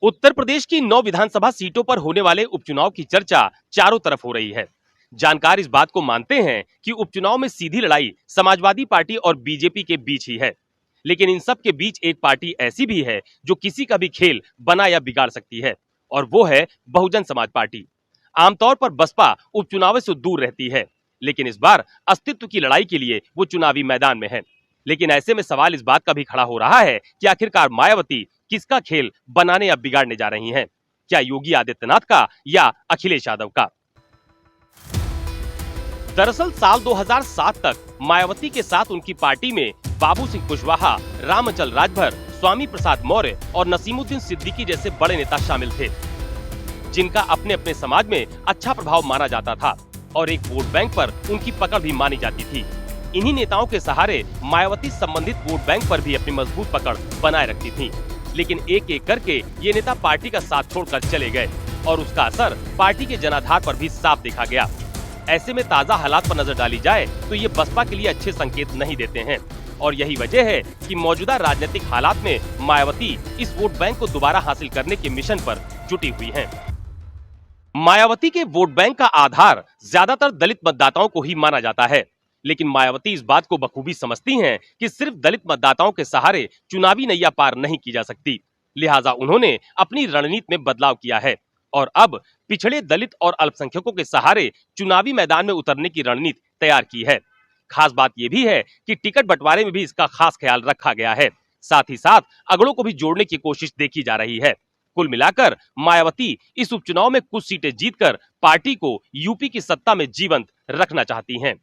उत्तर प्रदेश की 9 विधानसभा सीटों पर होने वाले उपचुनाव की चर्चा चारों तरफ हो रही है। जानकार इस बात को मानते हैं कि उपचुनाव में सीधी लड़ाई समाजवादी पार्टी और बीजेपी के बीच ही है, लेकिन इन सब के बीच एक पार्टी ऐसी भी है जो किसी का भी खेल बना या बिगाड़ सकती है, और वो है बहुजन समाज पार्टी। आमतौर पर बसपा उपचुनाव से दूर रहती है, लेकिन इस बार अस्तित्व की लड़ाई के लिए वो चुनावी मैदान में है। लेकिन ऐसे में सवाल इस बात का भी खड़ा हो रहा है कि आखिरकार मायावती किसका खेल बनाने या बिगाड़ने जा रही हैं? क्या योगी आदित्यनाथ का या अखिलेश यादव का? दरअसल साल 2007 तक मायावती के साथ उनकी पार्टी में बाबू सिंह कुशवाहा, रामचल राजभर, स्वामी प्रसाद मौर्य और नसीमुद्दीन सिद्दीकी जैसे बड़े नेता शामिल थे, जिनका अपने अपने समाज में अच्छा प्रभाव माना जाता था और एक वोट बैंक पर उनकी पकड़ भी मानी जाती थी। इन्हीं नेताओं के सहारे मायावती संबंधित वोट बैंक पर भी अपनी मजबूत पकड़ बनाए रखती थी। लेकिन एक एक करके ये नेता पार्टी का साथ छोड़कर चले गए और उसका असर पार्टी के जनाधार पर भी साफ देखा गया। ऐसे में ताजा हालात पर नजर डाली जाए तो ये बसपा के लिए अच्छे संकेत नहीं देते हैं, और यही वजह है कि मौजूदा राजनीतिक हालात में मायावती इस वोट बैंक को दोबारा हासिल करने के मिशन पर जुटी हुई हैं। मायावती के वोट बैंक का आधार ज्यादातर दलित मतदाताओं को ही माना जाता है, लेकिन मायावती इस बात को बखूबी समझती हैं कि सिर्फ दलित मतदाताओं के सहारे चुनावी नैया पार नहीं की जा सकती। लिहाजा उन्होंने अपनी रणनीति में बदलाव किया है और अब पिछड़े दलित और अल्पसंख्यकों के सहारे चुनावी मैदान में उतरने की रणनीति तैयार की है। खास बात यह भी है कि टिकट बंटवारे में भी इसका खास ख्याल रखा गया है। साथ ही साथ अगड़ों को भी जोड़ने की कोशिश देखी जा रही है। कुल मिलाकर मायावती इस उपचुनाव में कुछ सीटें जीतकर पार्टी को यूपी की सत्ता में जीवंत रखना चाहती हैं।